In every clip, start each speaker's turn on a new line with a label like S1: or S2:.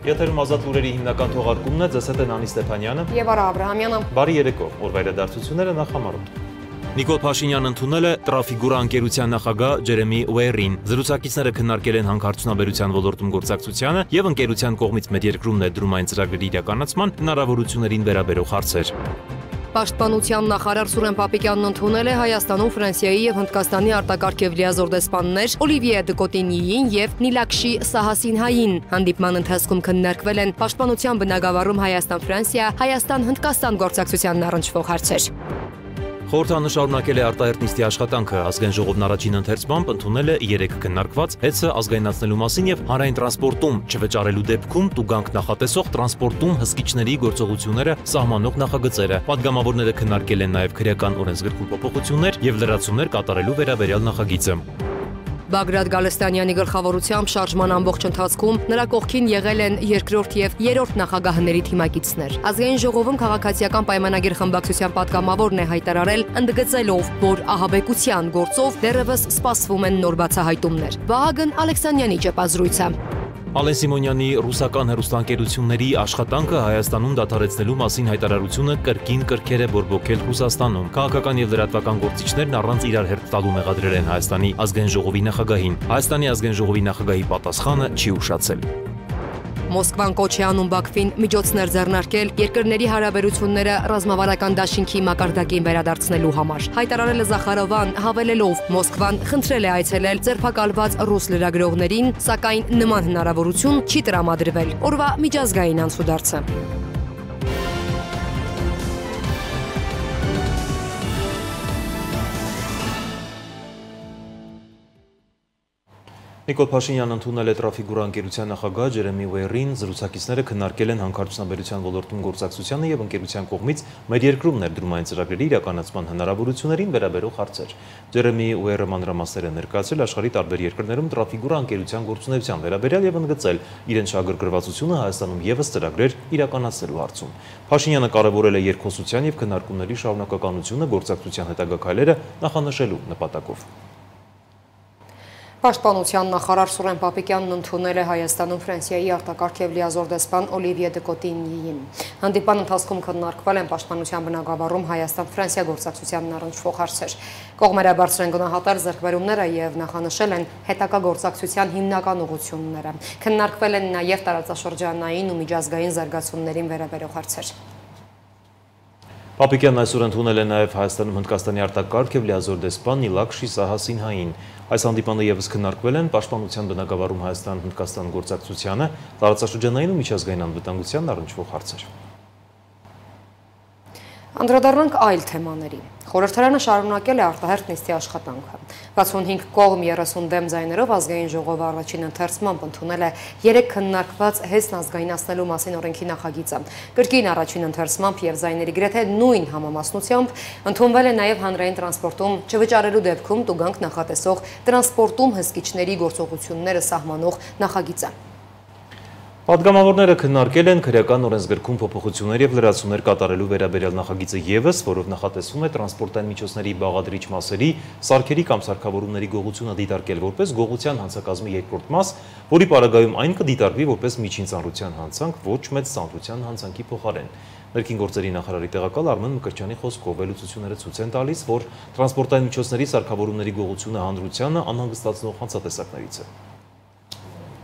S1: Եթերում ազատ լուրերի հիմնական թողարկումն է, ձեզ հետ են Անի Ստեփանյանը
S2: եւ Արա Աբրահամյանը։
S1: Բարի երեկո, օրվա իրադարձությունները նախամարոտ։ Նիկոլ Փաշինյանն ընդունել է Տրաֆիգուրա ընկերության նախագահ Ջերեմի Ուերին։ Զրուցակիցները քննարկել են հանքարդյունաբերության ոլորտում գործակցությանը եւ ընկերության կողմից մեր երկրում ներդրում այն ծրագրերի իրականացման հնարավորություններին վերաբերող հարցեր։
S2: Պաշտպանության նախարար Սուրեն Պապիկյանն ընդունել է Հայաստանում Ֆրանսիայի եւ Հնդկաստանի արտակարգ եւ լիազոր դեսպաններ Օլիվիե Դկոտինիին եւ Նիլաքշի Սահասինհային։ Հանդիպման ընթացքում քննարկվել են պաշտպանության բնագավառում Հայաստան-Ֆրանսիա, Հայաստան-Հնդկաստան գործակցությանն առնչվող հարցեր։
S1: Խորհրդանը շարունակել է արտահերտ նիստի աշխատանքը, ազգային ժողովն առաջին ընթերցմամբ ընդունել է 3 քննարկված հեծը ազգայնացնելու մասին եւ հանրային տրանսպորտում չվճարելու դեպքում տուգանք նախատեսող տրանսպորտում հսկիչների գործողությունները սահմանող նախագծերը։ Պատգամավորները քննարկել են նաեւ քրեական օրենսգրքում փոփոխություններ եւ լրացումներ կատարելու վերաբերյալ նախագիծը։
S2: Բագրատ Գալստանյանի գլխավորությամբ շարժման ամբողջ ընթացքում նրա կողքին եղել են երկրորդ եւ երրորդ նախագահների թիմակիցներ։ Ազգային ժողովում քաղաքացիական պայմանագիր խմբակցության պատգամավորն է հայտարարել, ընդգծելով, որ ահաբեկության գործով դեռևս սպասվում են նոր բացահայտումներ։ Վահագն Ալեքսանյանի ճեպազրույցը։
S1: Ալեն Սիմոնյանի ռուսական հեռուստաընկերությունների աշխատանքը Հայաստանում դադարեցնելու մասին հայտարարությունը կրկին կրքեր է բորբոքել Ռուսաստանում։ Քաղաքական եւ լրատվական գործիչներն առանց իրար հերթ տալու մեղադրել են Հայաստանի ազգային ժողովի նախագահին։ Հայաստանի ազգային ժողովի նախագահի պատասխանը չի ուշացել։ Մոսկվան կոչ է անում Բաքվին միջոցներ ձեռնարկել երկրների հարաբերությունները ռազմավարական դաշինքի մակարդակին վերադարձնելու համար։ Հայտարարել է Զախարովան, հավելելով, Մոսկվան խնդրել է այցելել ձերբակալված ռուս լրագրողներին, սակայն նման հնարավորություն չի տրամադրվել։ Օրվա միջազգային անցուդարձը։ Նիկոլ Փաշինյանն ընդունել է Տրաֆիգուրա ընկերության նախագահ Ջերեմի Ուերին, զրուցակիցները քննարկել են հանքարդյունաբերության ոլորտում գործակցությանը եւ ընկերության կողմից մեր երկրում ներդրում այն ծրագրերի իրականացման հնարավորություններին վերաբերող հարցեր։ Ջերեմի Ուերը մանրամասներ է ներկայացրել աշխարհի տարբեր երկրներում Տրաֆիգուրա ընկերության գործունեության վերաբերյալ եւ ընդգծել իրեն շահագրգռվածությունը Հայաստանում եւս ծրագրեր իրականացնելու հարցում։ Փաշինյանը կարևորել է երկխոսության եւ քննարկումների շարունակականությունը գործակցության հետագա քայլերը նախանշելու նպատակով։ Պաշտպանության նախարար Սուրեն Պապիկյանն ընդունել է Հայաստանում Ֆրանսիայի արտակարգ եւ լիազոր դեսպան Օլիվիե Դկոտինիին։ Հանդիպման ընթացքում քննարկվել են պաշտպանության բնագավառում Հայաստան-Ֆրանսիա գործակցությանն առնչվող հարցեր։ Կողմերը բարձր են գնահատել ձեռքբերումները եւ նախանշել են հետագա գործակցության հիմնական ուղղությունները։ Քննարկվել են նաեւ տարածաշրջանային ու միջազգային զարգացումներին վերաբերող հարցեր։ Պապիկյանն այսօր ընդունել է նաև Հայաստանում Հնդկաստանի արտակարգ եւ լիազոր դեսպան Նիլաքշի Սահասինհային։ Այս հանդիպանը եւս քննարկվել են պաշտպանության բնագավառում Հայաստան-Հնդկաստան գործակցությանը, տարածաշրջանային ու միջազգային անվտանգությանն առնչվող հարցեր։ Անդրադառնանք այլ թեմաների։ Խորհրդարանը շարունակել է արտահերթ նիստի աշխատանքը։ 65 կողմ 30 դեմ ձայներով ազգային ժողովը առաջին ընթերցմամբ ընդունել է 3 քննարկված հեծն ազգայնացնելու մասին օրենքի նախագիծը։ Կրկին առաջին ընթերցմամբ եւ ձայների գրեթե նույն համամասնությամբ ընդունվել է նաեւ հանրային տրանսպորտում չվճարելու դեպքում տուգանք նախատեսող տրանսպորտում հսկիչների գործողությունները սահմանող նախագիծը։ Պատգամավորները քննարկել են քրեական օրենսգրքում փոփոխություններ եւ լրացումներ կատարելու վերաբերյալ նախագիծը եւս, որով նախատեսվում է տրանսպորտային միջոցների բաղադրիչ մասերի, սարքերի կամ սարքավորումների գողությունը դիտարկել որպես գողության հանցակազմի երկրորդ մաս, որի պարագայում այն կդիտարկվի որպես միջին ծանրության հանցանք, ոչ մեծ ծանրության հանցանքի փոխարեն։ Ներքին գործերի նախարարի տեղակալ Արմեն Մկրտչյանի խոսքով վերլուծությունները ցույց են տալիս, որ տրանսպորտային միջոցների սարքավորումների գողությունը հանրությանը անհանգստացնող հանցատեսակներից է։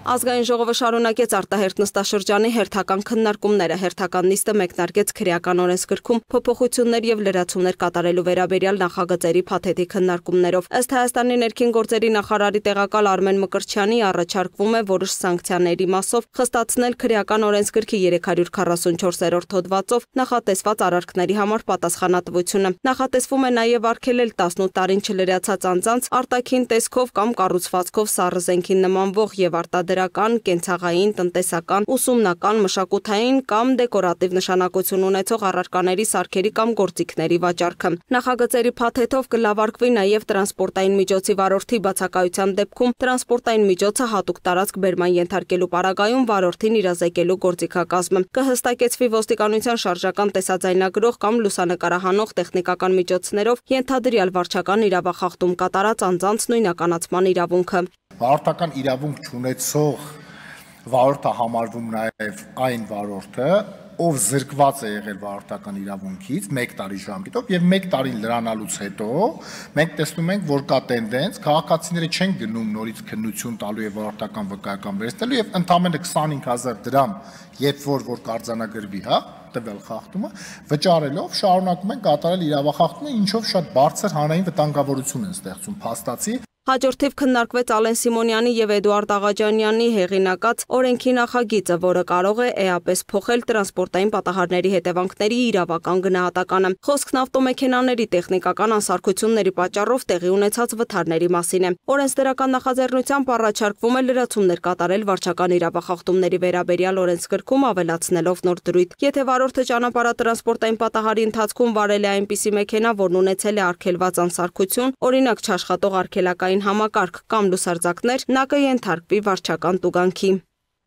S3: Ազգային ժողովը շարունակեց արտահերթ նստաշրջանի հերթական քննարկումները։ Հերթական նիստը մեկնարկեց քրեական օրենսգրքում փոփոխություններ եւ լրացումներ կատարելու վերաբերյալ նախագծերի փաթեթի քննարկումներով։ Ըստ Հայաստանի ներքին գործերի նախարարի տեղակալ Արմեն Մկրտչյանի առաջարկվում է որոշ սանկցիաների մասով խստացնել քրեական օրենսգրքի 344-րդ հոդվածով նախատեսված արարքների համար պատասխանատվությունը։ Նախատեսվում է նաեւ արգելել 18 տարին չլրացած անձանց արտաքին տեսքով կամ կառուցվածքով սառը զենքին նմանվող եւ արտադրական, կենցաղային, տնտեսական, ուսումնական, մշակութային կամ դեկորատիվ նշանակություն ունեցող առարկաների սարքերի կամ գործիքների վաճառքը։ Նախագծերի փաթեթով կլավարկվի նաև տրանսպորտային միջոցի վարորդի բացակայության դեպքում տրանսպորտային միջոցը հատուկ տարածք բերման ենթարկելու պարագայում վարորդին իրազեկելու գործիքակազմը։ Կհստակեցվի ոստիկանության շարժական տեսաձայնագրող կամ լուսանկարահանող տեխնիկական միջոցներով ենթադրյալ վարչական իրավախախտում կատարած անձանց նույնականացման իրավունքը։
S4: Արտական իրավունք չունեցող վարորդը համարվում նաև այն վարորդը, ով զրկված է եղել վարորդական իրավունքից 1 տարի ժամկետով եւ 1 տարին լրանալուց հետո մենք տեսնում ենք, որ կա տենդենց, քաղաքացիները չեն գնում նորից քննություն տալու եւ վարորդական վկայական վերցնելու եւ ընդամենը 25000 դրամ, երբ որ կարձանագրվի, տվյալ խախտումը, վճարելով շարունակում են կատարել իրավախախտումը, ինչով շատ բարձր հանրային վտանգավորություն են ստեղծում փաստացի։
S3: Հաջորդիվ քննարկվեց Ալեն Սիմոնյանի եւ Էդուարդ Աղաջանյանի հեղինակած օրենքի նախագիծը, որը կարող է էապես փոխել տրանսպորտային պատահարների հետևանքների իրավական գնահատականը։ Խոսքն ավտոմեքենաների տեխնիկական անսարքությունների պատճառով տեղի ունեցած վթարների մասին է։ Օրենսդրական նախաձեռնությամբ առաջարկվում է լրացումներ կատարել վարչական իրավախախտումների վերաբերյալ օրենսգրքում, ավելացնելով նոր դրույթ։ Եթե վարորդը ճանապարհատրանսպորտային պատահարի ընթացքում վարել է այնպիսի մեքենա, որն ունեցել է արգելված անսարքություն, օրինակ չաշխատող արգելակային համակարգ կամ լուսարձակներ, նա կենթարկվի վարչական տուգանքի։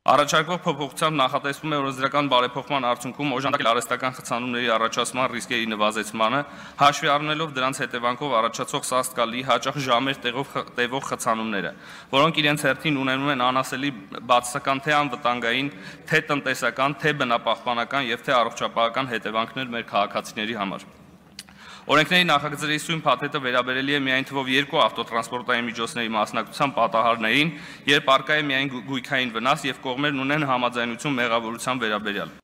S5: Առաջարկվող փոփոխությամբ նախատեսվում է օրենսդրական բարեփոխման արդյունքում օժանդակել արհեստական խցանումների առաջացման ռիսկերի նվազեցմանը, հաշվի առնելով դրանց հետևանքով առաջացող սաստկալի հաճախ ժամեր տևող խցանումները, որոնք իրենց հերթին ունենում են անասելի բացասական թե անվտանգային, թե տնտեսական, թե բնապահպանական եւ թե առողջապահական հետևանքներ մեր քաղաքացիների համար։ Օրենքների նախագծերի սույն փաթեթը վերաբերելի է միայն թվով 2 ավտոտրանսպորտային միջոցների մասնակցության պատահարներին, երբ առկա է միայն գույքային վնաս եւ կողմերն ունեն համաձայնություն մեղավորության վերաբերյալ։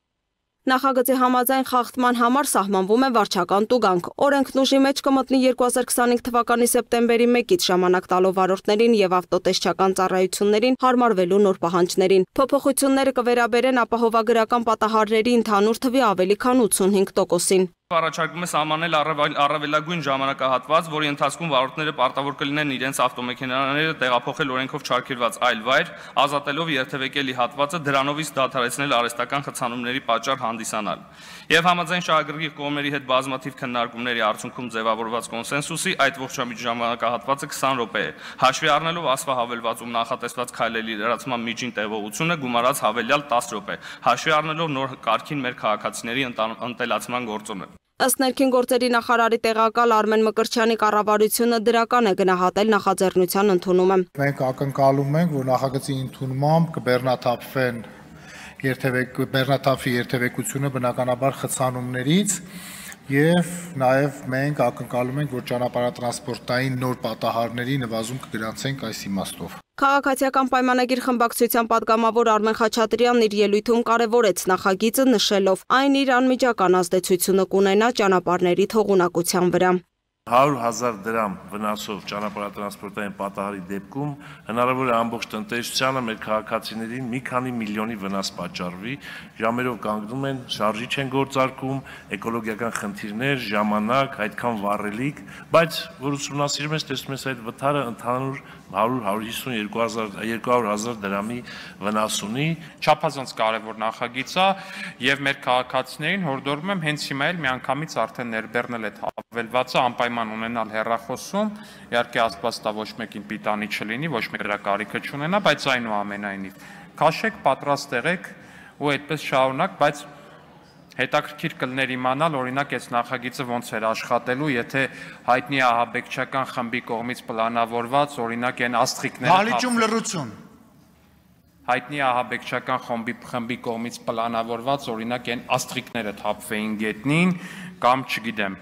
S3: Նախագծի համաձայն խախտման համար սահմանվում է վարչական տուգանք։ Օրենքն ուժի մեջ կմտնի 2025 թվականի սեպտեմբերի 1-ից ժամանակ տալով վարորդներին եւ ավտոտեսչական ծառայություններին հարմարվելու նոր պահանջներին։ Փոփոխությունները կվերաբերեն ապահովագրական պատահարների ընդհանուր թվի ավելի քան 85%-ին։
S5: Առաջարկում է սահմանել առավելագույն ժամանակահատված, որի ընթացքում վարորդները պարտավոր կլինեն իրենց ավտոմեքենաները տեղափոխել օրենքով չարգելված այլ վայր, ազատելով երթևեկելի հատվածը, դրանով իսկ դադարեցնել արհեստական խցանումների պատճառ հանդիսանալ։ Եվ համաձայն շահագրգիռ կողմերի հետ բազմաթիվ քննարկումների արդյունքում ձևավորված կոնսենսուսի այդ ողջամիտ ժամանակահատվածը 20 րոպե է։ Հաշվի առնելով ասֆահավելվածում նախատեսված քայլերի լրացման միջին տևողությունը գումարած հավելյալ 10 րոպե, հաշվի առնելով նոր կարգին մեր քաղաքացիների ընտելացման գործոնը։
S3: Ըստ ներքին գործերի նախարարի տեղակալ Արմեն Մկրտչյանի կառավարությունը դրական է գնահատել նախաձեռնության ընդունումը։
S4: Մենք ակնկալում ենք, որ նախագծի ընդունմամբ կբեռնաթափվեն բեռնաթափվի երթևեկությունը բնականաբար խցանումներից եւ նաեւ մենք ակնկալում ենք, որ ճանապարհատրանսպորտային նոր պատահարների նվազում կգրանցենք այս իմաստով։
S3: Քաղաքացիական պայմանագիր խմբակցության падգամավոր Արմեն Խաչատրյանն իր ելույթում կարևորեց նախագիծը, նշելով, այն իր անմիջական ազդեցությունը կունենա ճանապարհների թողունակության վրա։
S6: 100,000 դրամ վնասով ճանապարհատրանսպորտային պատահարի դեպքում հնարավոր է ամբողջ տնտեսությանը մեր քաղաքացիներին մի քանի միլիոնի վնաս պատճառվի, ժամերով կանգնում են, շարժիչ են գործարկում, էկոլոգիական խնդիրներ, ժամանակ, այդքան վառելիք, բայց որ ուսումնասիրում ես, տեսնում ես այդ վթարը ընդհանուր 100-150-200,000 դրամի վնաս ունի։
S7: Չափազանց կարևոր նախագիծ է եւ մեր քաղաքացիներին հորդորում եմ հենց հիմա էլ միանգամից արդեն ներբեռնել այդ հավելվածը, անպայման ունենալ հեռախոսում, իհարկե Աստված տա ոչ մեկին պիտանի չլինի, ոչ մեկ դրա կարիքը չունենա, բայց այնուամենայնիվ քաշեք, պատրաստ եղեք ու այդպես շարունակ, բայց հետաքրքիր կլներ իմանալ, օրինակ այս նախագիծը ոնց էր աշխատելու, եթե հայտնի ահաբեկչական խմբի կողմից պլանավորված, օրինակ այն աստղիկները
S8: Հալիճում լռություն։
S7: Հայտնի ահաբեկչական խմբի կողմից պլանավորված, օրինակ այն աստղիկները թափվեին գետնին կամ չգիտեմ,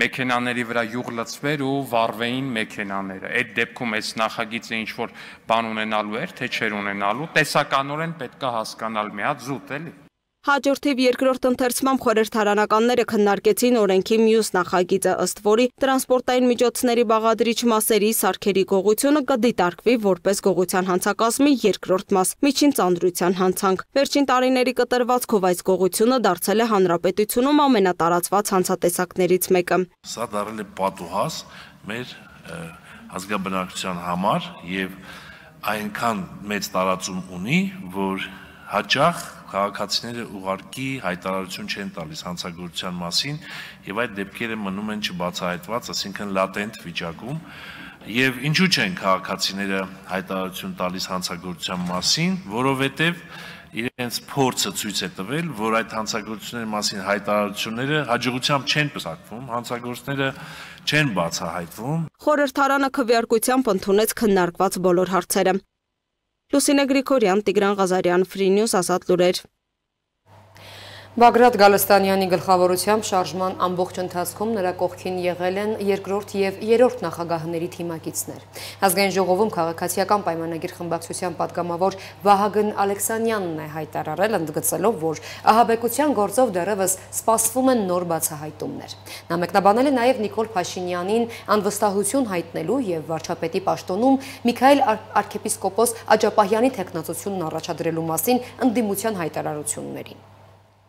S7: մեքենաների վրա յուղ լցվեր ու վառվեին մեքենաները։ Այդ դեպքում այս նախագիծը ինչ որ բան ունենալու էր, թե չէր ունենալու, տեսականորեն պետք է հասկանալ մի հատ զուտ էլի։
S3: Հաջորդիվ երկրորդ ընթերցմամբ խորհրդարանականները քննարկեցին օրենքի մյուս նախագիծը, ըստ որի տրանսպորտային միջոցների բաղադրիչ մասերի սարքերի գողությունը կդիտարկվի որպես գողության հանցակազմի երկրորդ մաս, միջին ծանրության հանցանք։ Վերջին տարիների կտրվածքով այս գողությունը դարձել է հանրապետությունում ամենատարածված հանցատեսակներից մեկը։
S6: Սա դարձել է պատուհաս մեր ազգաբնակչության համար եւ այնքան մեծ տարածում ունի, որ հաճախ քաղաքացիները ուղարկի հայտարարություն չեն տալիս հանցագործության մասին եւ այդ դեպքերը մնում են չբացահայտված, այսինքն լատենտ վիճակում եւ ինչու չեն քաղաքացիները հայտարարություն տալիս հանցագործության մասին, որովհետեւ իրենց փորձը ցույց է տվել, որ այդ հանցագործությունների մասին հայտարարությունները հաջողությամբ չեն պսակվում, հանցագործները չեն բացահայտվում։
S3: Խորհրդարանը քվեարկությամբ ընդունեց քննարկված բոլոր հարցերը։ Լուսինե Գրիգորյան, Տիգրան Ղազարյան, Free News, Ազատ լուրեր։
S1: Բագրատ Գալստանյանի գլխավորությամբ շարժման ամբողջ ընթացքում նրա կողքին եղել են երկրորդ և երրորդ նախագահների թիմակիցներ։ Ազգային ժողովում քաղաքացիական պայմանագիր խմբակցության պատգամավոր Վահագն Ալեքսանյանն է հայտարարել, ընդգծելով, որ ահաբեկության գործով դեռևս սպասվում են նոր բացահայտումներ։ Նա մեկնաբանել է նաև Նիկոլ Փաշինյանին անվստահություն հայտնելու և վարչապետի պաշտոնում Միքայել արքեպիսկոպոս Աջապահյանի թեկնածությունն առաջադրելու մասին ընդդիմության հայտարարություններին։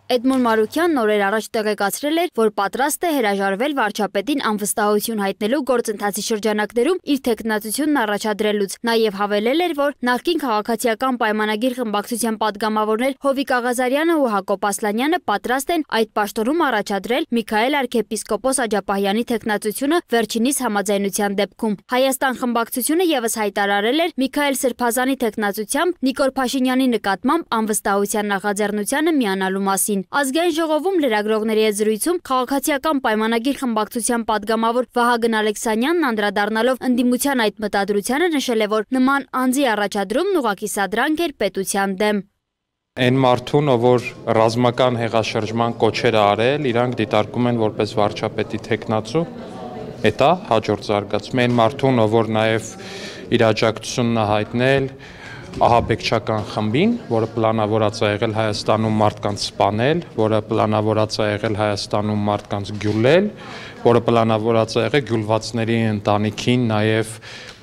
S8: Էդմոն Մարուկյանն օրեր առաջ տեղեկացրել էր, որ պատրաստ է հրաժարվել վարչապետին անվստահություն հայտնելու գործընթացի շրջանակներում իր թեկնածությունն առաջադրելուց։ Նաև հավելել էր, որ նախկին քաղաքացիական պայմանագիր խմբակցության պատգամավորներ Հովիկ Աղազարյանը ու Հակոբ Ասլանյանը պատրաստ են այդ պաշտոնում առաջադրել Միքայել արքեպիսկոպոս Աջապահյանի թեկնածությունը վերջինիս համաձայնության դեպքում։ Հայաստան խմբակցությունը ևս հայտարարել էր Միքայել Սրբազանի թեկնածությամբ Նիկոլ Փաշինյանի նկատմամբ անվստահության նախաձեռնությանը միանալու մասին։ Ազգային ժողովում լրագրողների հետ զրույցում քաղաքացիական պայմանագիր խմբակցության պատգամավոր Վահագն Ալեքսանյանն անդրադառնալով ընդդիմության այդ մտադրությանը նշել է, որ նման անձի առաջադրումն ուղղակի սադրանք էր պետության դեմ։
S7: Այն մարդուն, որ ռազմական հեղաշրջման կոչեր արել, իրանք դիտարկում են որպես վարչապետի թեկնածու, դա հաջորդ զարգացում է։ Այն մարդուն, որ նաև իր աջակցությունն հայտնել ահաբեկչական խմբին, որը պլանավորած է եղել Հայաստանում մարդկանց սպանել, որը պլանավորած է եղել Հայաստանում մարդկանց գյուլել, որը պլանավորած է եղել գյուլվածների ընտանիքին նաև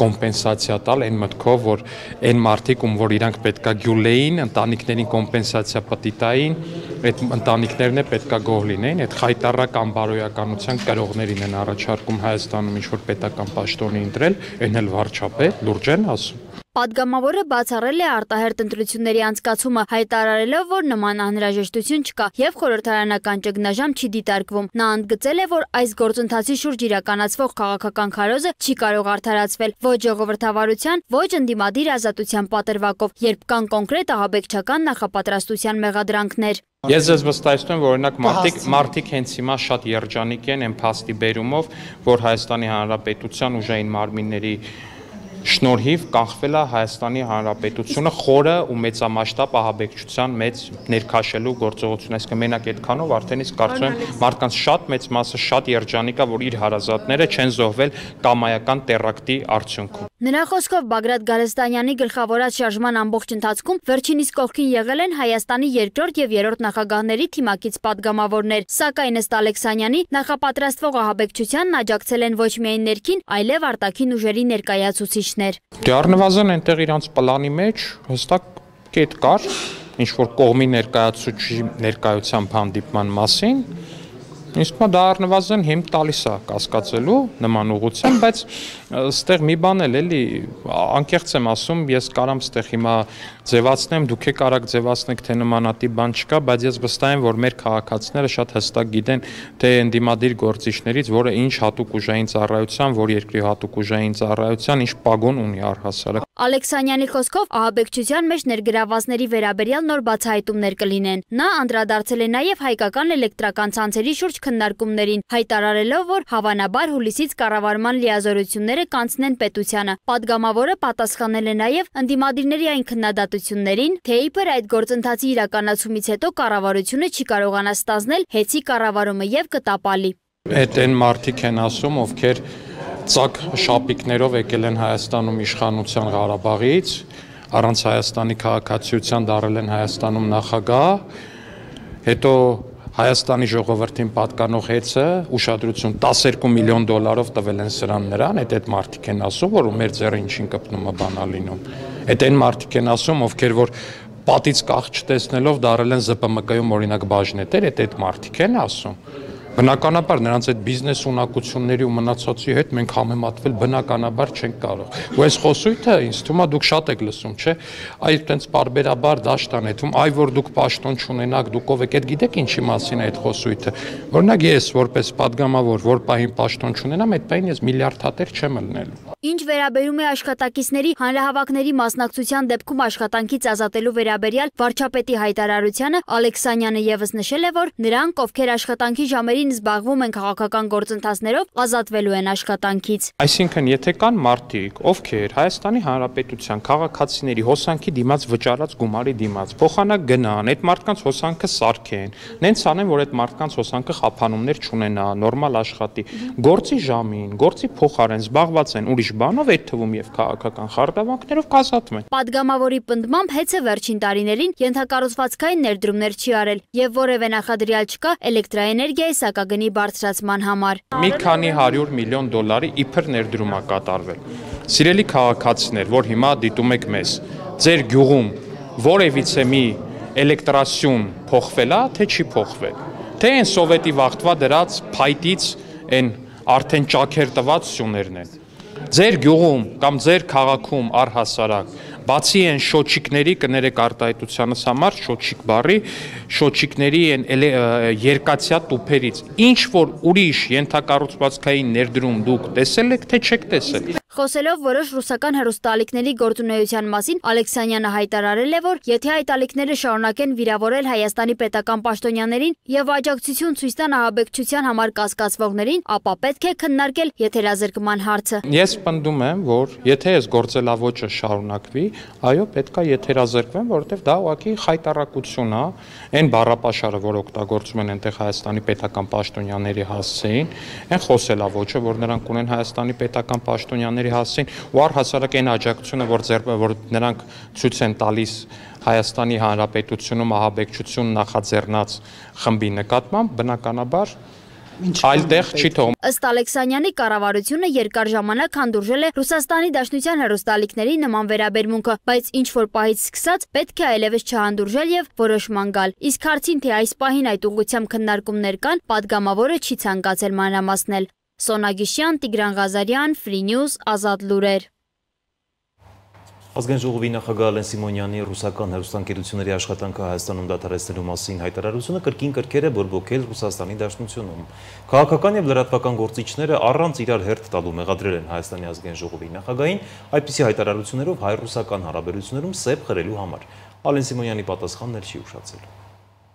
S7: կոմպենսացիա տալ այն մտքով, որ այն մարդիկ, որ իրանք պետքա գյուլեին, ընտանիքներին կոմպենսացիա պետք է տային, այդ ընտանիքներն է պետքա գոհ լինեին, այդ խայտառակ անբարոյականության կրողներին են առաջարկում Հայաստանում ինչ-որ պետական պաշտոնի ընտրել, այն էլ վարչապետ, լուրջ են ասում։
S8: Պատգամավորը բացառել է արտահերթ ընտրությունների անցկացումը, հայտարարելով, որ նման անհրաժեշտություն չկա և խորհրդարանական ճգնաժամ չի դիտարկվում։ Նա ընդգծել է, որ այս գործընթացի շուրջ իրականացվող քաղաքական քարոզը չի կարող արդարացվել ոչ ժողովրդավարության, ոչ ընդդիմադիր ազատության պատրվակով, երբ կան կոնկրետ ահաբեկչական նախապատրաստության մեղադրանքներ։
S7: Ես ձեզ վստահեցնում եմ, որ օրինակ մարդիկ հենց հիմա շատ երջանիկ են այն փաստի բերումով, որ Հայաստանի Հանրապետության ուժային մարմինների շնորհիվ կանխվել է Հայաստանի Հանրապետությունը խորը ու մեծամասշտաբ ահաբեկչության մեծ ներքաշելու գործողություն, այսինքն մենակ այդքանով արդեն իսկ կարծում եմ մարդկանց շատ մեծ մասը շատ երջանիկ է, որ իր հարազատները չեն զոհվել կամայական տերակտի արդյունքում։
S8: Նրա խոսքով Բագրատ Գալստանյանի գլխավորած շարժման ամբողջ ընթացքում վերջինիս կողքին եղել են Հայաստանի երկրորդ և երրորդ նախագահների թիմակից պատգամավորներ, սակայն ըստ Ալեքսանյանի նախապատրաստվող ահաբեկչությանն աջակցել են ոչ միայն ներքին, այլև արտաքին ուժերի ներկայացուցիչներ։
S7: Դե առնվազն այնտեղ իրանց պլանի մեջ հստակ կետ կար, ինչ որ կողմի ներկայացուցիչի ներկայությամբ հանդիպման մասին, իսկ դա առնվազն հիմք տալիս է կասկածելու նման ուղղությամբ, բայց ստեղ մի բան էլ էլի անկեղծ եմ ասում, ես կարամ ստեղ հիմա ձևացնեմ, դուք եք արագ ձևացնեք, թե նմանատիպ բան չկա, բայց ես վստահ եմ, որ մեր քաղաքացիները շատ հստակ գիտեն, թե ընդդիմադիր գործիչներից, որը ինչ հատուկ ուժային ծառայության, որ երկրի հատուկ ուժային ծառայության ինչ պագոն ունի առհասարակ։
S8: Ալեքսանյանի խոսքով ահաբեկչության մեջ ներգրավվածների վերաբերյալ նոր բացահայտումներ կլինեն։ Նա անդրադարձել է նաև հայկական էլեկտրական ցանցերի շուրջ քննարկումներին, հայտարարելով, որ հավանաբար հուլիսից կառավարման լիազորությունները կանցնեն պետությանը։ Պատգամավորը պատասխանել է նաև ընդդիմադիրների այն քննադատություններին, թե իբր այդ գործընթացի իրականացումից հետո կառավարությունը չի կարողանա ստանձնել հեծի կառավարումը եւ կտապալի։
S7: Այդ այն մարդիկ են ասում, ովքեր ծակ շապիկներով եկել են Հայաստանում իշխանության Ղարաբաղից, առանց Հայաստանի քաղաքացիության դարել են Հայաստանում նախագահ, հետո Հայաստանի ժողովրդին պատկանող հեծը ուշադրություն 12 միլիոն դոլարով տվել են սրան նրան, այդ մարդիկ են ասում, որ մեր ձեռը ինչին կպնում է բանա լինում։ Այդ այն մարդիկ են ասում, ովքեր որ պատից կախ չտեսնելով դարել են ԶՊՄԿ-ում օրինակ բաժնետեր, այդ մարդիկ են ասում։ Բնականաբար նրանց այդ բիզնես ունակությունների ու մնացածի հետ մենք համեմատվել բնականաբար չենք կարող։ Ու այս խոսույթը ինձ թվում է դուք շատ եք լսում, չէ՞։ Այդ տենց բարբերաբար դաշտ անեթում, այ որ դուք պաշտոն չունենաք, դուք ով եք, այդ գիտեք ինչի մասին է այդ խոսույթը։ Օրինակ ես որպես պատգամավոր, որ պահին պաշտոն չունենամ, այդ պահին ես միլիարդատեր չեմ ելնելու։
S8: Ինչ վերաբերում է աշխատակիցների հանրահավաքների մասնակցության դեպքում աշխատանքից ազատելու վերաբերյալ վարչապետի հայտարարությանը, Ալեքսանյանը եւս նշել է, որ նրանք, ովքեր աշխատանքի ժամերին զբաղվում են քաղաքական գործընթացներով, ազատվելու են աշխատանքից։
S7: Այսինքն, եթե կան մարդիկ, ովքեր Հայաստանի Հանրապետության քաղաքացիների հոսանքի դիմաց վճարած գումարի դիմաց փոխանակ գնան, այդ մարդկանց հոսանքը սարքեն, նենց անեն, որ այդ մարդկանց հոսանքը խափանումներ չունենա, նորմալ աշխատի, գործի ժամին, գործի փոխարեն զբաղված են ուրիշ բանով, այդ թվում եւ քաղաքական խարդավանքներով կազատվեն։
S8: Պատգամավորի պնդմամբ հեծը վերջին տարիներին ենթակառուցվածքային ներդրումներ չի արել եւ որևէ նախադրյալ չկա էլեկտրաէներգիայի սակագնի բարձրացման համար։
S7: Մի քանի 100 միլիոն դոլարի իբր ներդրում է կատարվել։ Սիրելի քաղաքացիներ, որ հիմա դիտում եք մեզ, ձեր գյուղում որևիցե մի էլեկտրասյուն փոխվել է, թե չի փոխվել։ Թե այն սովետի վաղտվա դրած փայտից այն արդեն ճաքեր տված սյուներն են։ Ձեր գյուղում կամ ձեր քաղաքում առհասարակ բացի այն շոչիկների կներեք արտահայտությանս համար շոչիկ բառի, շոչիկների այն երկաթյա տուփերից ինչ որ ուրիշ ենթակառուցվածքային ներդրում դուք տեսել եք, թե չեք տեսել։
S8: Խոսելով որոշ ռուսական հեռուստաալիքների գործունեության մասին, Ալեքսանյանը հայտարարել է, որ եթե այդ ալիքները շարունակեն վիրավորել Հայաստանի պետական պաշտոնյաներին եւ աջակցություն ցույց տան ահաբեկչության համար կասկածվողներին, ապա պետք է քննարկել եթերազրկման հարցը։
S7: Ես պնդում եմ, որ եթե այս գործելավոճը շարունակվի, այո, պետք է եթերազրկվեն, որովհետեւ դա ուղղակի խայտարակություն է, այն բառապաշարը, որ օգտագործում են այնտեղ Հայաստանի պետական պաշտոնյաների հասցեին, այն խոսելավոճը, որ նրանք ունեն Հայաստանի պետական պաշտոնյաների հասցեին ու առհասարակ այն աջակցությունը, որ նրանք ցույց են տալիս Հայաստանի Հանրապետությունում ահաբեկչություն նախաձեռնած խմբի նկատմամբ, բնականաբար այլ տեղ չի թողում։
S8: Ըստ Ալեքսանյանի կառավարությունը երկար ժամանակ հանդուրժել է Ռուսաստանի Դաշնության հեռուստաալիքների նման վերաբերմունքը, բայց ինչ որ պահից սկսած պետք է այլևս չհանդուրժել եւ որոշման գալ։ Իսկ հարցին, թե այս պահին այդ ուղղությամբ քննարկումներ կան, պատգամավորը չի ցանկացել մանրամասնել։ Սոնա Գիշյան, Տիգրան Ղազարյան, Free News, Ազատ լուրեր։
S9: Ազգային ժողովի նախագահ Ալեն Սիմոնյանի ռուսական հեռուստաընկերությունների աշխատանքը Հայաստանում դադարեցնելու մասին հայտարարությունը կրկին կրկեր է բորբոքել Ռուսաստանի Դաշնությունում։ Քաղաքական եւ լրատվական գործիչները առանց իրար հերթ տալու մեղադրել են Հայաստանի ազգային ժողովի նախագահին այդպիսի հայտարարություններով հայ-ռուսական հարաբերություններում սեպ խրելու համար։ Ալեն Սիմոնյանի պատասխանն էլ չի ուշացել։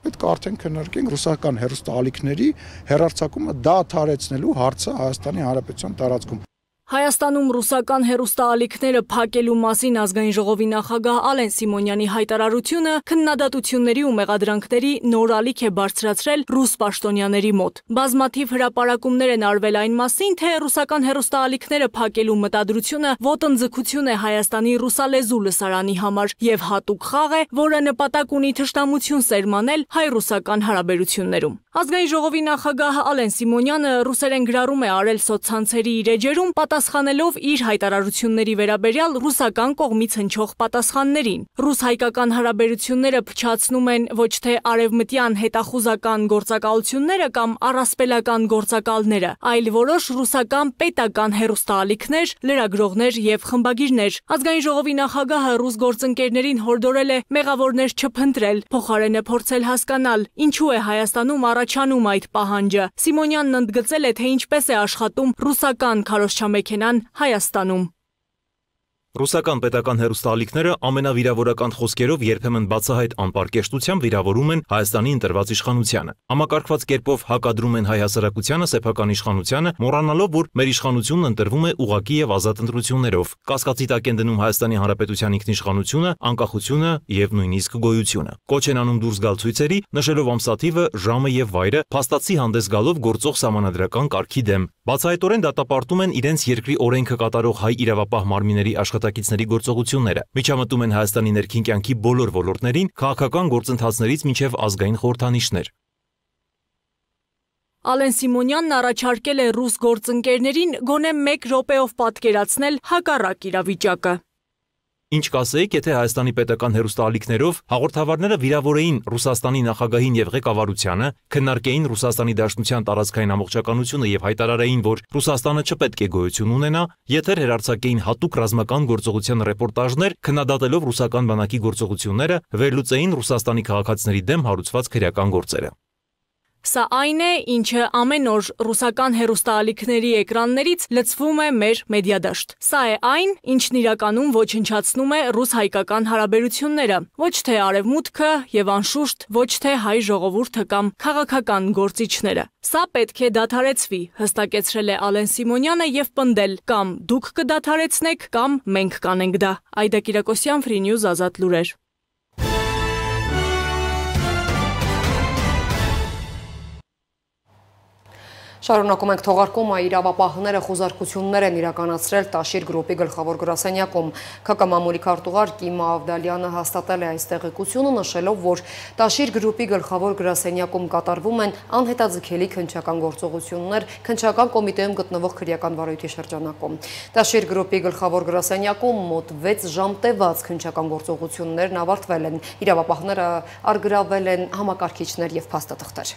S10: Պետք է արդեն քննարկենք ռուսական հեռուստաալիքների հեռարձակումը դադարեցնելու հարցը Հայաստանի Հանրապետության տարածքում։
S11: Հայաստանում ռուսական հեռուստաալիքները փակելու մասին ազգային ժողովի նախագահ Ալեն Սիմոնյանի հայտարարությունը քննադատությունների ու մեղադրանքների նոր ալիք է բարձրացրել ռուս պաշտոնյաների մոտ։ Բազմաթիվ հրապարակումներ են արվել այն մասին, թե ռուսական հեռուստաալիքները փակելու մտադրությունը ոտնձգություն է Հայաստանի ռուսալեզու լսարանի համար եւ հատուկ խաղ է, որը նպատակ ունի թշնամություն սերմանել հայ-ռուսական հարաբերություններում։ Ազգային ժողովի նախագահ Ալեն Սիմոնյանը ռուսերեն գրառում է արել սոցցանցերի իր էջերում պատասխանելով իր հայտարարությունների վերաբերյալ ռուսական կողմից հնչող պատասխաններին։ Ռուս-հայկական հարաբերությունները փչացնում են ոչ թե արևմտյան հետախուզական գործակալությունները կամ առասպելական գործակալները, այլ որոշ ռուսական պետական հեռուստաալիքներ, լրագրողներ եւ խմբագիրներ։ Ազգային ժողովի նախագահը ռուս գործընկերներին հորդորել է մեղավորներ չփնտրել, փոխարենը փորձել հասկանալ ինչու է Հայաստանում առաջանում այդ պահանջը։ Սիմոնյանն ընդգծել է, թե ինչպես է աշխատում ռուսական քարոզչամեքենան Հայաստանում։
S9: Ռուսական պետական հեռուստաալիքները ամենավիրավորական խոսքերով երբեմն բացահայտ անպարկեշտությամբ վիրավորում են Հայաստանի ընտրված իշխանությանը։ Համակարգված կերպով հակադրում են հայ հասարակությանը սեփական իշխանությանը, մոռանալով, որ մեր իշխանությունն ընտրվում է ուղղակի եւ ազատ ընտրություններով։ Կասկածի տակ են դնում Հայաստանի Հանրապետության ինքնիշխանությունը, անկախությունը եւ նույնիսկ գոյությունը։ Կոչ են անում դուրս գալ ցույցերի, նշելով ամսաթիվը, ժամը եւ վայրը, փաստացի հանդես գալով գործող սահմանադրական կարգի դեմ։ Բացահայտորեն դատապարտում են իրենց երկրի օրենքը կատարող հայ իրավապահ մարմինների աշխատակիցների գործողությունները, միջամտում են Հայաստանի ներքին կյանքի բոլոր ոլորտներին, քաղաքական գործընթացներից մինչև ազգային խորհրդանիշներ։
S11: Ալեն Սիմոնյանն առաջարկել է ռուս գործընկերներին գոնե 1 րոպեով պատկերացնել հակառակ իրավիճակը։
S9: Ինչ կասեիք, եթե Հայաստանի պետական հեռուստաալիքներով հաղորդավարները վիրավորեին Ռուսաստանի նախագահին եւ ղեկավարությանը, քննարկեին Ռուսաստանի Դաշնության տարածքային ամբողջականությունը եւ հայտարարեին, որ Ռուսաստանը չպետք է գոյություն ունենա, եթեր հերարցակեին հատուկ ռազմական գործողության ռեպորտաժներ, քննադատելով ռուսական բանակի գործողությունները, վերլուծեին Ռուսաստանի քաղաքացիների դեմ հարուցված քրեական գործերը։
S11: Սա այն է, ինչը ամեն օր ռուսական հեռուստաալիքների էկրաններից լցվում է մեր մեդիադաշտ։ Սա է այն, ինչն իրականում ոչնչացնում է ռուս-հայկական հարաբերությունները, ոչ թե արևմուտքը եւ անշուշտ ոչ թե հայ ժողովուրդը կամ քաղաքական գործիչները։ Սա պետք է դադարեցվի, հստակեցրել է Ալեն Սիմոնյանը եւ պնդել՝ կամ դուք կդադարեցնեք, կամ մենք կանենք դա։ Այդա Կիրակոսյան, Free News, Ազատ լուրեր։
S1: Շարունակում ենք թողարկումը, իրավապահները խոզարկություններ են իրականացրել Տաշիր գրուպի գլխավոր գրասենյակում։ ՔԿՄ մամուլի քարտուղար Կիմա Ավդալյանը հաստատել է այս տեղեկությունը, նշելով, որ Տաշիր գրուպի գլխավոր գրասենյակում կատարվում են անհետաձգելի քննչական գործողություններ քննչական կոմիտեում գտնվող քրեական վարույթի շրջանակում։ Տաշիր գրուպի գլխավոր գրասենյակում մոտ 6 ժամ տևած քննչական գործողություններն ավարտվել են։ Իրավապահները արգրավել են համակարգիչներ եւ փաստաթղթեր։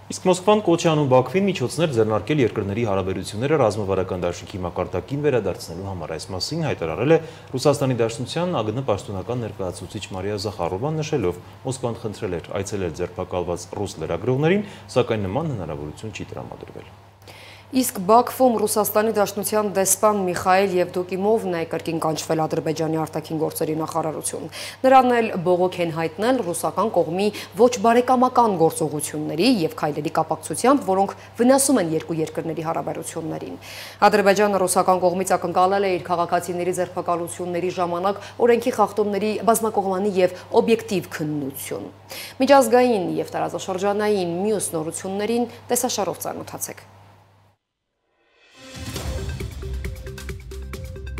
S9: Իսկ Մոսկվան կոչ է անում Բաքվին միջոցներ ձեռնարկել երկրների հարաբերությունները ռազմավարական դաշինքի մակարդակին վերադարձնելու համար։ Այս մասին հայտարարել է Ռուսաստանի Դաշնության ԱԳՆ պաշտոնական ներկայացուցիչ Մարիա Զախարովան, նշելով, Մոսկվան խնդրել էր այցելել ձերբակալված ռուս լրագրողներին, սակայն նման հնարավորություն չի տրամադրվել։
S1: Իսկ Բաքվում Ռուսաստանի Դաշնության դեսպան Միխայել Եվդոկիմովն է կրկին կանչվել Ադրբեջանի արտաքին գործերի նախարարություն։ Նրան էլ բողոք են հայտնել ռուսական կողմի ոչ բարեկամական գործողությունների եւ քայլերի կապակցությամբ, որոնք վնասում են երկու երկրների հարաբերություններին։ Ադրբեջանը ռուսական կողմից ակնկալել է իր քաղաքացիների ձերբակալությունների ժամանակ օրենքի խախտումների բազմակողմանի եւ օբյեկտիվ քննություն։ Միջազգային եւ տարածաշրջանային մյուս նորություններին տեսաշարով ծանոթացեք։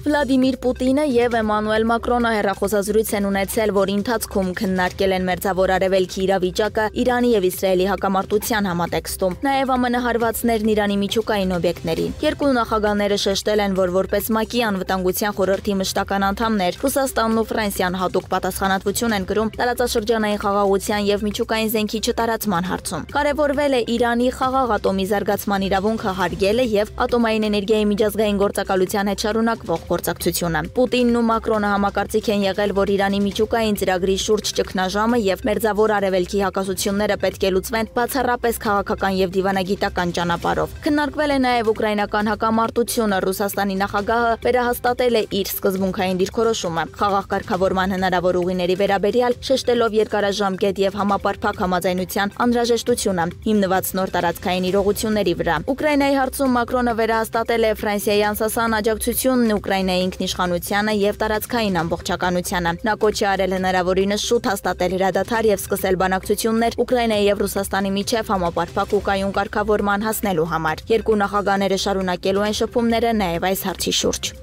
S12: Վլադիմիր Պուտինը եւ Էմանուել Մակրոնը հեռախոսազրույց են ունեցել, որի ընթացքում քննարկել են Մերձավոր Արևելքի իրավիճակը Իրանի եւ Իսրայելի հակամարտության համատեքստում, նաեւ ԱՄՆ հարվածներն Իրանի միջուկային օբյեկտներին։ Երկու նախագահները շեշտել են, որ որպես ՄԱԿ-ի անվտանգության խորհրդի մշտական անդամներ Ռուսաստանն ու Ֆրանսիան հատուկ պատասխանատվություն են կրում տարածաշրջանային խաղաղության եւ միջուկային զենքի չտարածման հարցում։ Կարևորվել է Իրանի խաղաղ ատոմի զարգացման իրավունքը հարգելը եւ ատոմային էներգիայի միջազգային գործակալության հետ շարունակվող գործակցությունը։ Պուտինն ու Մակրոնը համակարծիք են եղել, որ Իրանի միջուկային ծրագրի շուրջ ճգնաժամը եւ Մերձավոր Արևելքի հակասությունները պետք է լուծվեն բացառապես քաղաքական եւ դիվանագիտական ճանապարհով։ Քննարկվել է նաեւ ուկրաինական հակամարտությունը։ Ռուսաստանի նախագահը վերահաստատել է իր սկզբունքային դիրքորոշումը խաղաղ կարգավորման հնարավոր ուղիների վերաբերյալ, շեշտելով երկարաժամկետ եւ համապարփակ համաձայնության անհրաժեշտությունը, հիմնված նոր տարածքային իրողությունների վրա։ Ուկրաինայի հարցում Մակրոնը վերահաստատել է Ֆրանսիայի անսասան աջակցությունն Ուկրաինայի ինքնիշխանությանը եւ տարածքային ամբողջականությանը։ Նա կոչ է արել հնարավորինս շուտ հաստատել հրադադար եւ սկսել բանակցություններ Ուկրաինայի եւ Ռուսաստանի միջև համապարփակ ու կայուն կարգավորման հասնելու համար։ Երկու նախագահները շարունակելու են շփումները նաեւ այս հարցի շուրջ։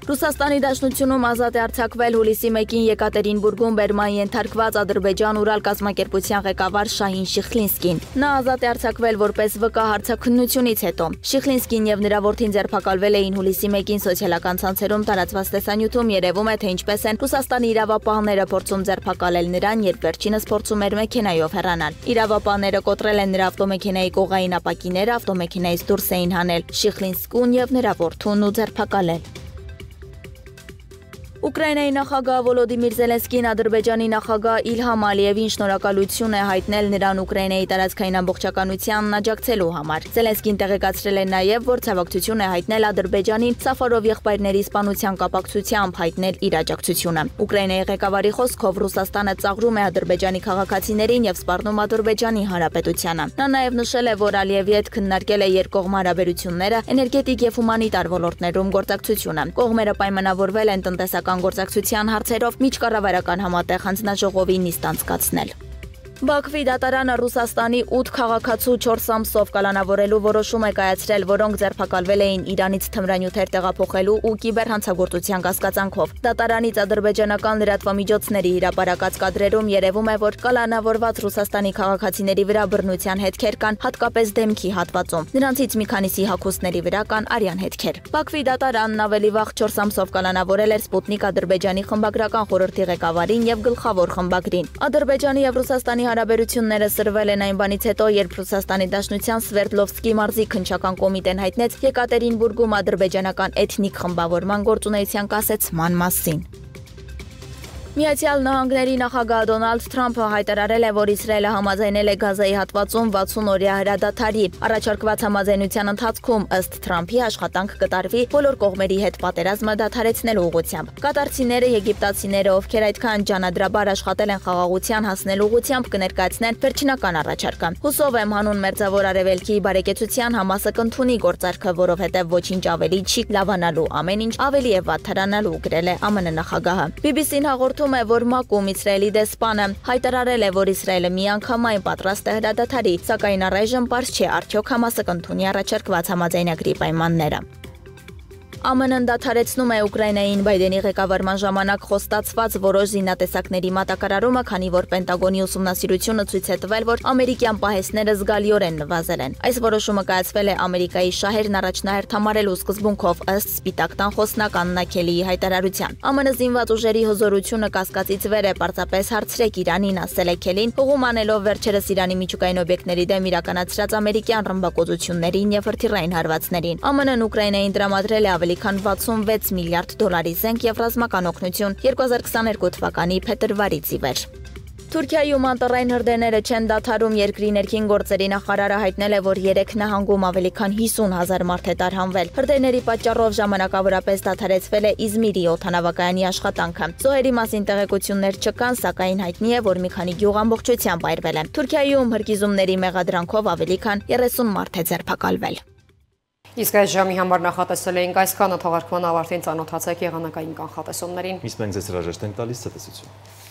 S12: Ռուսաստանի Դաշնությունում ազատ է արձակվել հուլիսի 1-ին Եկատերինբուրգում բերման ենթարկված Ադրբեջան-Ուրալ կազմակերպության ղեկավար Շահին Շիխլինսկին։ Նա ազատ է արձակվել որպես ՎԿ հարցաքննությունից հետո։ Շիխլինսկին եւ նրա որդին ձերբակալվել էին հուլիսի 1-ին սոցիալական ցանցերում տարածված տեսանյութում երևում է, թե ինչպես են Ռուսաստանի իրավապահները փորձում ձերբակալել նրան, երբ վերջինս փորձում էր մեքենայով հեռանալ։ Իրավապահները կոտրել են նրա ավտոմեքենայի կողային ապակիները, ավտոմեքենայից դուրս էին հանել Շիխլինսկուն եւ նրա որդուն ու ձերբակալել։ Ուկրաինայի նախագահ Վոլոդիմիր Զելենսկին Ադրբեջանի նախագահ Իլհամ Ալիևին շնորհակալություն է հայտնել նրան Ուկրաինայի տարածքային ամբողջականությանն աջակցելու համար։ Զելենսկին տեղեկացրել է նաև, որ ցավակցություն է հայտնել Ադրբեջանին Սաֆարով եղբայրների սպանության կապակցությամբ հայտնել իր աջակցությունը։ Ուկրաինայի ղեկավարի խոսքով Ռուսաստանը ծաղրում է Ադրբեջանի քաղաքացիներին եւ սպառնում Ադրբեջանի հանրապետությանը։ Նա նաև նշել է, որ Ալիևի հետ քննարկել է երկկողմ հարաբերությունները, էներգետիկ եւ հումանիտար ոլորտներում գործակցությունը։ Կողմերը պայմանավորվել են տնտեսական գործակցության հարցերով միջկառավարական համատեղ հանձնաժողովի նիստ անցկացնել։ Բաքվի դատարանը Ռուսաստանի 8 քաղաքացու 4 ամսով կալանավորելու որոշում է կայացրել, որոնք ձերբակալվել էին Իրանից թմրանյութեր տեղափոխելու ու կիբերհանցագործության կասկածանքով։ Դատարանից ադրբեջանական լրատվամիջոցների հրապարակած կադրերում երևում է, որ կալանավորված Ռուսաստանի քաղաքացիների վրա բռնության հետքեր կան, հատկապես դեմքի հատվածում։ Նրանցից մի քանիսի հագուստների վրա կան արյան հետքեր։ Բաքվի դատարանն ավելի վաղ 4 ամսով կալանավորել էր Սպուտնիկ Ադրբեջանի խմբագրական խորհրդի ղեկավարին եւ գլխավոր խմբագրին։ Ադրբեջանի եւ Ռուսաստանի հարաբերությունները սրվել են այն բանից հետո, երբ Ռուսաստանի Դաշնության Սվերդլովսկի մարզի քննչական կոմիտեն հայտնեց Եկատերինբուրգում ադրբեջանական էթնիկ խմբավորման գործունեության կասեցման մասին։ Միացյալ Նահանգների նախագահ Դոնալդ Թրամփը հայտարարել է, որ Իսրայելը համաձայնել է Գազայի հատվածում 60-օրյա հրադադարի։ Առաջարկված համաձայնության ընթացքում ըստ Թրամփի աշխատանք կտարվի բոլոր կողմերի հետ պատերազմը դադարեցնելու ուղղությամբ։ Կատարցիները, եգիպտացիները, ովքեր այդքան ջանադրաբար աշխատել են խաղաղության հասնելու ուղղությամբ կներկայացնեն վերջնական առաջարկը։ Հուսով եմ հանուն Մերձավոր Արևելքի բարեկեցության Համասը կընդունի գործարքը, որովհետև ոչինչ ավելի չի լավանալու, ամեն ինչ ավելի է վատթարանալու, գրել է ԱՄՆ նախագահը։ BBC-ն հաղորդում է, որ ՄԱԿ-ում Իսրայելի դեսպանը հայտարարել է, որ Իսրայելը միանգամայն պատրաստ է հրադադարի, սակայն առայժմ պարզ չէ, արդյոք Համասը կընդունի առաջարկված համաձայնագրի պայմանները։ ԱՄՆ-ն դադարեցնում է Ուկրաինային Բայդենի ղեկավարման ժամանակ խոստացված որոշ զինատեսակների մատակարարումը, քանի որ Պենտագոնի ուսումնասիրությունը ցույց է տվել, որ ամերիկյան պահեստները զգալիորեն նվազել են։ Այս որոշումը կայացվել է Ամերիկայի շահերն առաջնահերթ համարելու սկզբունքով ըստ Սպիտակ տան խոսնակ Աննա Քելիի հայտարարության։ ԱՄՆ զինված ուժերի հզորությունը կասկածից վեր է, պարզապես հարցրեք Իրանին, ասել է Քելին, հողում անելով վերջերս Իրանի միջուկային օբյեկտների դեմ իրականացրած ամերիկյան ռմբակոծություններին եւ հրթիռային հարվածներին։ ԱՄՆ-ն Ուկրաինային տրամադրել է ավելի քան 66 միլիարդ դոլարի զենք եւ ռազմական օգնություն 2022 թվականի փետրվարից ի վեր։ Թուրքիայում անտառային հրդեհները չեն դադարում, երկրի ներքին գործերի նախարարը հայտնել է, որ 3 նահանգում ավելի քան 50,000 մարդ է տարհանվել։ Հրդեհների պատճառով ժամանակավորապես դադարեցվել է Իզմիրի օդանավակայանի աշխատանքը։ Զոհերի մասին տեղեկություններ չկան, սակայն հայտնի է, որ մի քանի գյուղ ամբողջությամբ այրվել է։ Թուրքիայում հրկիզումների մեղադրանքով ավելի քան 30 մարդ է ձերբակալվել։
S1: Իսկ այս ժամի համար նախատեսել էինք այսքանը, թողարկման ավարտին ծանոթացեք եղանակային կանխատեսումներին։
S9: Իսկ մենք ձեզ հրաժեշտ ենք տալիս ցտեսություն։